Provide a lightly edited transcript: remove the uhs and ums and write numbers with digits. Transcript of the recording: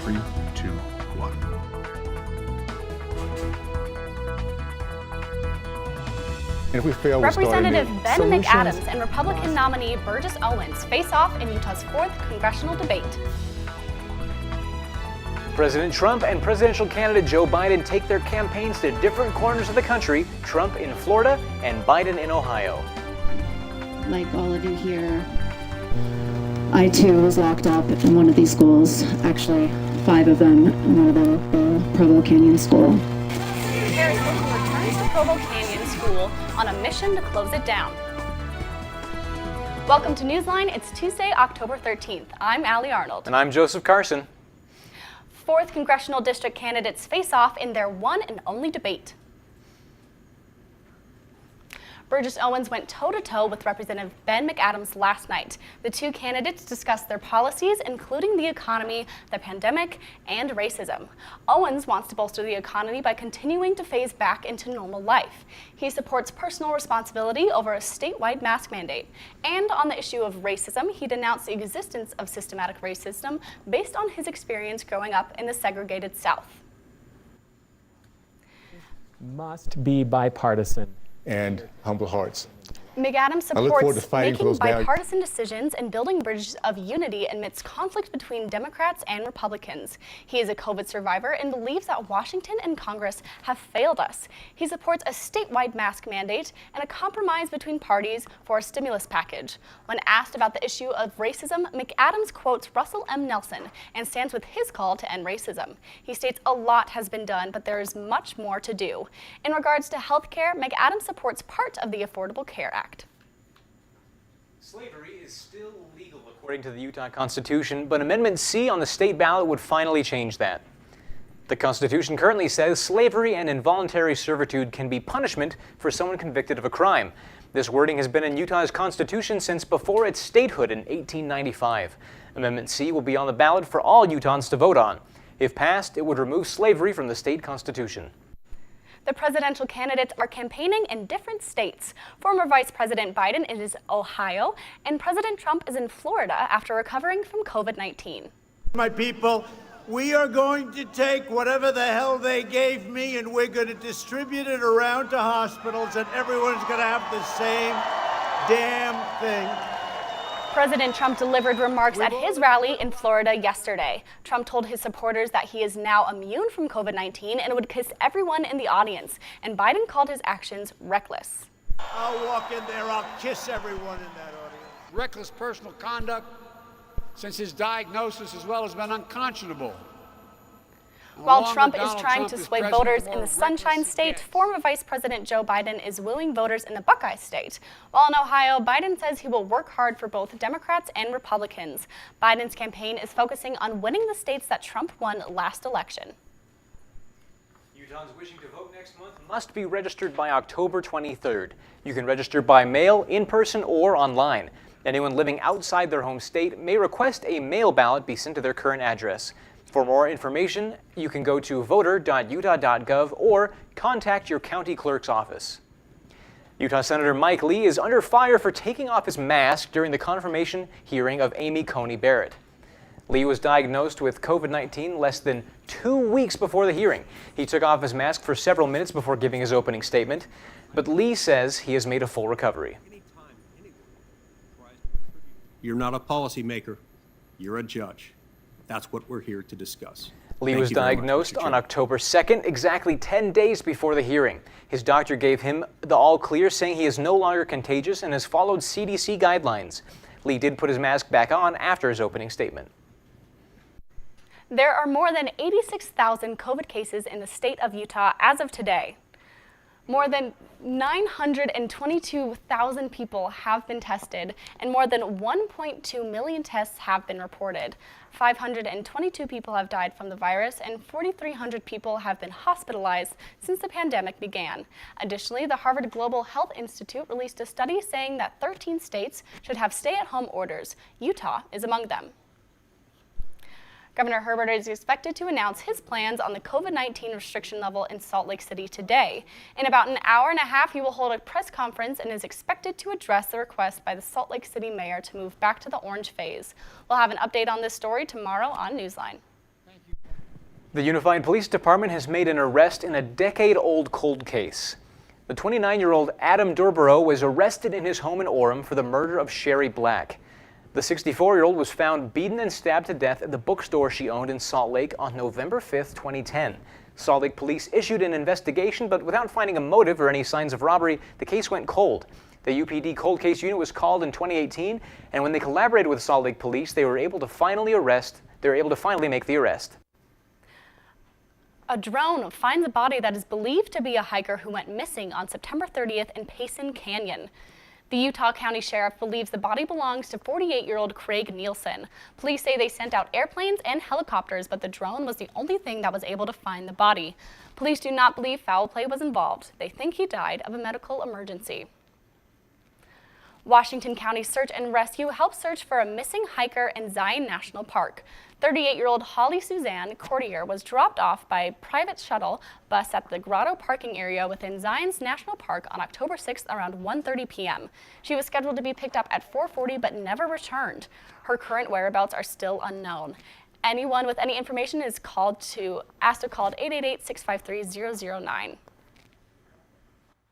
3, 2, 1. And if we fail, Representative Ben McAdams and Republican nominee Burgess Owens face off in Utah's 4th congressional debate. President Trump and presidential candidate Joe Biden take their campaigns to different corners of the country, Trump in Florida and Biden in Ohio. Like all of you here, I too was locked up in one of these schools, actually 5 of them, one of them the Provo Canyon School. Harris Wilson returns to Provo Canyon School on a mission to close it down. Welcome to NewsLine. It's Tuesday, October 13th. I'm Allie Arnold. And I'm Joseph Carson. 4th congressional district candidates face off in their one and only debate. Burgess Owens went toe-to-toe with Representative Ben McAdams last night. The two candidates discussed their policies, including the economy, the pandemic, and racism. Owens wants to bolster the economy by continuing to phase back into normal life. He supports personal responsibility over a statewide mask mandate. And on the issue of racism, he denounced the existence of systematic racism based on his experience growing up in the segregated South. Must be bipartisan. And humble hearts. McAdams supports making bipartisan decisions and building bridges of unity amidst conflict between Democrats and Republicans. He is a COVID survivor and believes that Washington and Congress have failed us. He supports a statewide mask mandate and a compromise between parties for a stimulus package. When asked about the issue of racism, McAdams quotes Russell M. Nelson and stands with his call to end racism. He states a lot has been done, but there is much more to do. In regards to health care, McAdams supports part of the Affordable Care Act. Slavery is still legal according to the Utah Constitution, but Amendment C on the state ballot would finally change that. The Constitution currently says slavery and involuntary servitude can be punishment for someone convicted of a crime. This wording has been in Utah's Constitution since before its statehood in 1895. Amendment C will be on the ballot for all Utahns to vote on. If passed, it would remove slavery from the state constitution. The presidential candidates are campaigning in different states. Former Vice President Biden is Ohio, and President Trump is in Florida after recovering from COVID-19. My people, we are going to take whatever the hell they gave me and we're going to distribute it around to hospitals and everyone's going to have the same damn thing. President Trump delivered remarks at his rally in Florida yesterday. Trump told his supporters that he is now immune from COVID-19 and would kiss everyone in the audience. And Biden called his actions reckless. I'll walk in there, I'll kiss everyone in that audience. Reckless personal conduct since his diagnosis as well has been unconscionable. While Trump is trying to sway voters in the Sunshine State, former Vice President Joe Biden is wooing voters in the Buckeye State. While in Ohio, Biden says he will work hard for both Democrats and Republicans. Biden's campaign is focusing on winning the states that Trump won last election. Utahns wishing to vote next month must be registered by October 23rd. You can register by mail, in person, or online. Anyone living outside their home state may request a mail ballot be sent to their current address. For more information, you can go to voter.utah.gov or contact your county clerk's office. Utah Senator Mike Lee is under fire for taking off his mask during the confirmation hearing of Amy Coney Barrett. Lee was diagnosed with COVID-19 less than 2 weeks before the hearing. He took off his mask for several minutes before giving his opening statement, but Lee says he has made a full recovery. You're not a policymaker, you're a judge. That's what we're here to discuss. Lee was diagnosed on October 2nd, exactly 10 days before the hearing. His doctor gave him the all clear, saying he is no longer contagious and has followed CDC guidelines. Lee did put his mask back on after his opening statement. There are more than 86,000 COVID cases in the state of Utah as of today. More than 922,000 people have been tested, and more than 1.2 million tests have been reported. 522 people have died from the virus, and 4,300 people have been hospitalized since the pandemic began. Additionally, the Harvard Global Health Institute released a study saying that 13 states should have stay-at-home orders. Utah is among them. Governor Herbert is expected to announce his plans on the COVID-19 restriction level in Salt Lake City today. In about an hour and a half, he will hold a press conference and is expected to address the request by the Salt Lake City mayor to move back to the orange phase. We'll have an update on this story tomorrow on NewsLine. The Unified Police Department has made an arrest in a decade-old cold case. The 29-year-old Adam Durborough was arrested in his home in Orem for the murder of Sherry Black. The 64-year-old was found beaten and stabbed to death at the bookstore she owned in Salt Lake on November 5, 2010. Salt Lake police issued an investigation, but without finding a motive or any signs of robbery, the case went cold. The UPD cold case unit was called in 2018, and when they collaborated with Salt Lake police, they were able to finally make the arrest. A drone finds a body that is believed to be a hiker who went missing on September 30th in Payson Canyon. The Utah County Sheriff believes the body belongs to 48-year-old Craig Nielsen. Police say they sent out airplanes and helicopters, but the drone was the only thing that was able to find the body. Police do not believe foul play was involved. They think he died of a medical emergency. Washington County Search and Rescue helped search for a missing hiker in Zion National Park. 38-year-old Holly Suzanne Courtier was dropped off by a private shuttle bus at the Grotto parking area within Zion's National Park on October 6th around 1:30 p.m. She was scheduled to be picked up at 4:40 but never returned. Her current whereabouts are still unknown. Anyone with any information is asked to call 888-653-009.